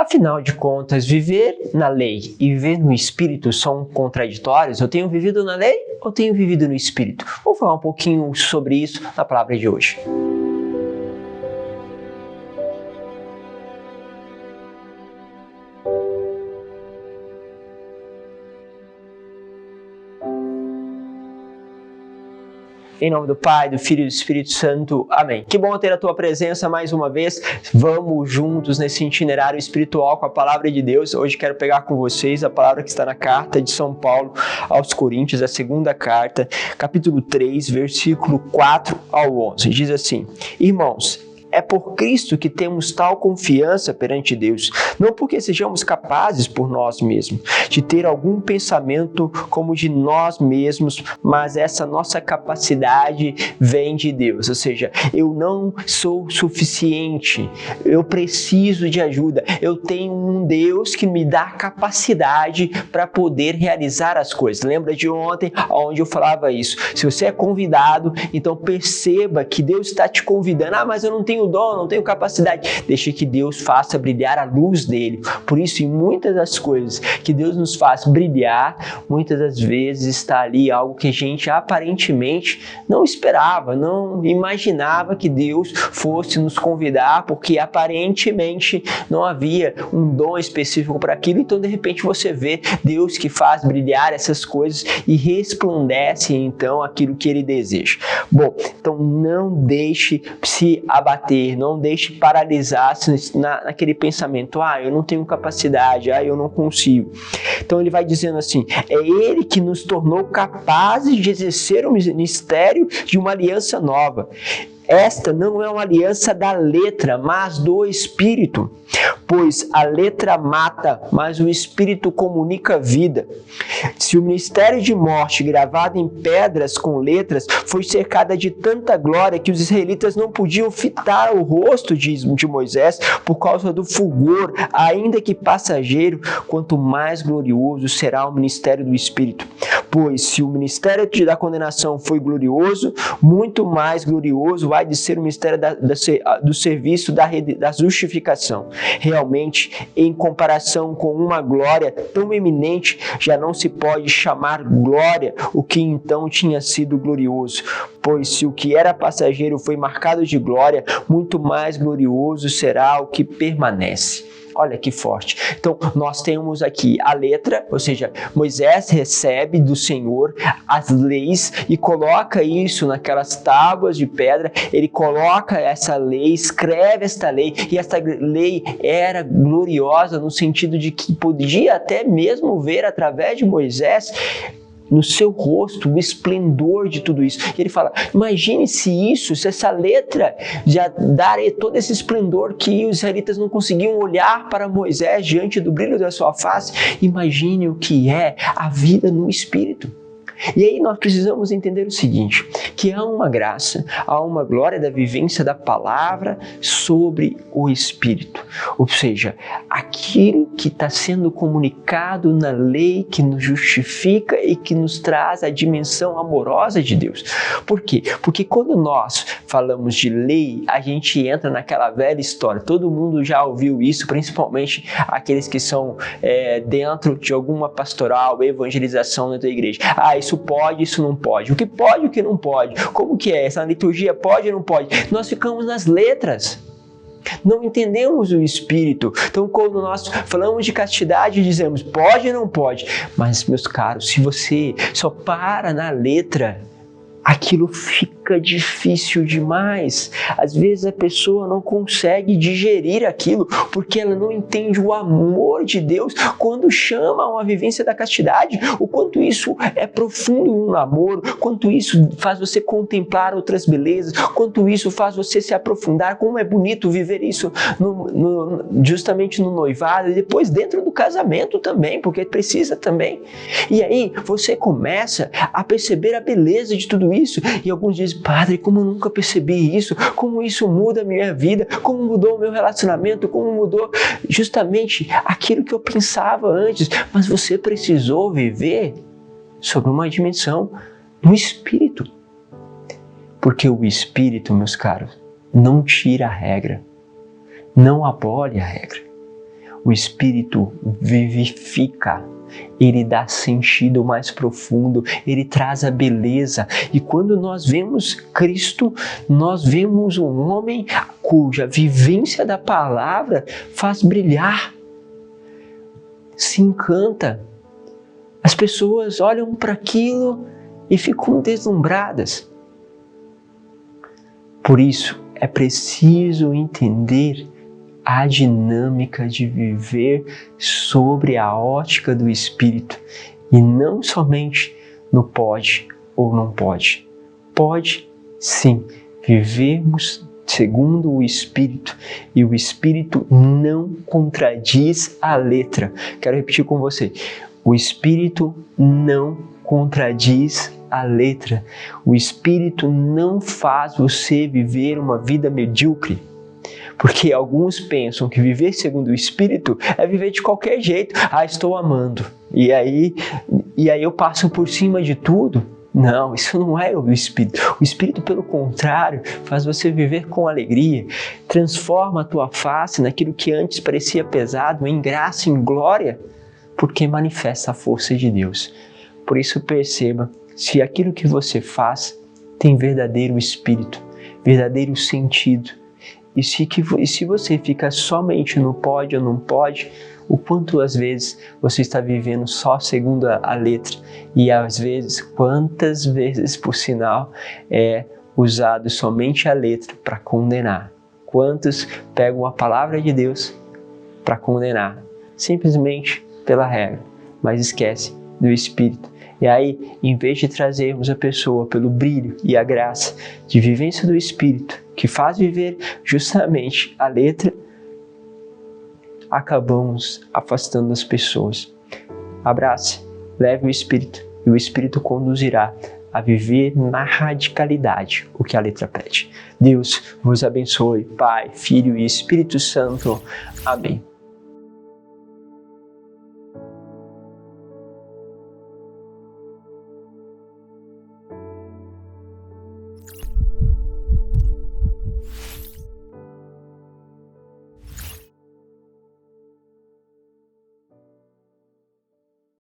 Afinal de contas, viver na lei e viver no Espírito são contraditórios? Eu tenho vivido na lei ou tenho vivido no Espírito? Vamos falar um pouquinho sobre isso na palavra de hoje. Em nome do Pai, do Filho e do Espírito Santo. Amém. Que bom ter a tua presença mais uma vez. Vamos juntos nesse itinerário espiritual com a palavra de Deus. Hoje quero pegar com vocês a palavra que está na carta de São Paulo aos Coríntios, a segunda carta, capítulo 3, versículo 4 ao 11. Diz assim: Irmãos, é por Cristo que temos tal confiança perante Deus, não porque sejamos capazes por nós mesmos de ter algum pensamento como de nós mesmos, mas essa nossa capacidade vem de Deus. Ou seja, eu não sou suficiente, eu preciso de ajuda, eu tenho um Deus que me dá capacidade para poder realizar as coisas. Lembra de ontem, onde eu falava isso? Se você é convidado, então perceba que Deus está te convidando. Mas eu não tenho dom, não tenho capacidade. Deixe que Deus faça brilhar a luz dele. Por isso, em muitas das coisas que Deus nos faz brilhar, muitas das vezes está ali algo que a gente aparentemente não esperava, não imaginava que Deus fosse nos convidar, porque aparentemente não havia um dom específico para aquilo. Então, de repente, você vê Deus que faz brilhar essas coisas e resplandece então aquilo que ele deseja. Bom, então não deixe se abater, não deixe paralisar-se naquele pensamento: eu não tenho capacidade, eu não consigo. Então ele vai dizendo assim: é ele que nos tornou capazes de exercer o ministério de uma aliança nova. Esta não é uma aliança da letra, mas do Espírito. Pois a letra mata, mas o Espírito comunica vida. Se o ministério de morte gravado em pedras com letras foi cercada de tanta glória que os israelitas não podiam fitar o rosto de Moisés por causa do fulgor, ainda que passageiro, quanto mais glorioso será o ministério do Espírito. Pois se o ministério da condenação foi glorioso, muito mais glorioso vai de ser o ministério do serviço da justificação. Realmente, em comparação com uma glória tão eminente, já não se pode chamar glória o que então tinha sido glorioso. Pois se o que era passageiro foi marcado de glória, muito mais glorioso será o que permanece. Olha que forte. Então, nós temos aqui a letra, ou seja, Moisés recebe do Senhor as leis e coloca isso naquelas tábuas de pedra. Ele coloca essa lei, escreve esta lei, e esta lei era gloriosa no sentido de que podia até mesmo ver através de Moisés no seu rosto o esplendor de tudo isso. E ele fala: imagine se essa letra já dar todo esse esplendor que os israelitas não conseguiam olhar para Moisés diante do brilho da sua face. Imagine o que é a vida no Espírito. E aí nós precisamos entender o seguinte, que há uma graça, há uma glória da vivência da palavra sobre o Espírito. Ou seja, aquilo que está sendo comunicado na lei que nos justifica e que nos traz a dimensão amorosa de Deus. Por quê? Porque quando nós falamos de lei, a gente entra naquela velha história. Todo mundo já ouviu isso, principalmente aqueles que são dentro de alguma pastoral, evangelização dentro da igreja. Isso pode, isso não pode. O que pode, o que não pode. Como que é? Essa liturgia pode ou não pode? Nós ficamos nas letras. Não entendemos o Espírito. Então, quando nós falamos de castidade, dizemos pode ou não pode. Mas, meus caros, se você só para na letra, aquilo fica difícil demais. Às vezes a pessoa não consegue digerir aquilo porque ela não entende o amor de Deus quando chama a uma vivência da castidade, o quanto isso é profundo no namoro, quanto isso faz você contemplar outras belezas, quanto isso faz você se aprofundar, como é bonito viver isso justamente no noivado e depois dentro do casamento também, porque precisa também. E aí você começa a perceber a beleza de tudo isso. E alguns dizem: padre, como eu nunca percebi isso, como isso muda a minha vida, como mudou o meu relacionamento, como mudou justamente aquilo que eu pensava antes. Mas você precisou viver sobre uma dimensão do Espírito. Porque o Espírito, meus caros, não tira a regra, não abole a regra. O Espírito vivifica. Ele dá sentido mais profundo, ele traz a beleza. E quando nós vemos Cristo, nós vemos um homem cuja vivência da palavra faz brilhar, se encanta. As pessoas olham para aquilo e ficam deslumbradas. Por isso, é preciso entender a dinâmica de viver sobre a ótica do Espírito e não somente no pode ou não pode. Pode, sim, vivermos segundo o Espírito e o Espírito não contradiz a letra. Quero repetir com você. O Espírito não contradiz a letra. O Espírito não faz você viver uma vida medíocre. Porque alguns pensam que viver segundo o Espírito é viver de qualquer jeito. Estou amando. E aí eu passo por cima de tudo. Não, isso não é o Espírito. O Espírito, pelo contrário, faz você viver com alegria. Transforma a tua face naquilo que antes parecia pesado em graça, em glória, porque manifesta a força de Deus. Por isso perceba, se aquilo que você faz tem verdadeiro Espírito, verdadeiro sentido, e se você fica somente no pode ou não pode, o quanto às vezes você está vivendo só segundo a letra, e às vezes, quantas vezes, por sinal, é usado somente a letra para condenar. Quantos pegam a palavra de Deus para condenar, simplesmente pela regra, mas esquece do Espírito. E aí, em vez de trazermos a pessoa pelo brilho e a graça de vivência do Espírito, que faz viver justamente a letra, acabamos afastando as pessoas. Abrace, leve o Espírito, e o Espírito conduzirá a viver na radicalidade o que a letra pede. Deus vos abençoe, Pai, Filho e Espírito Santo. Amém.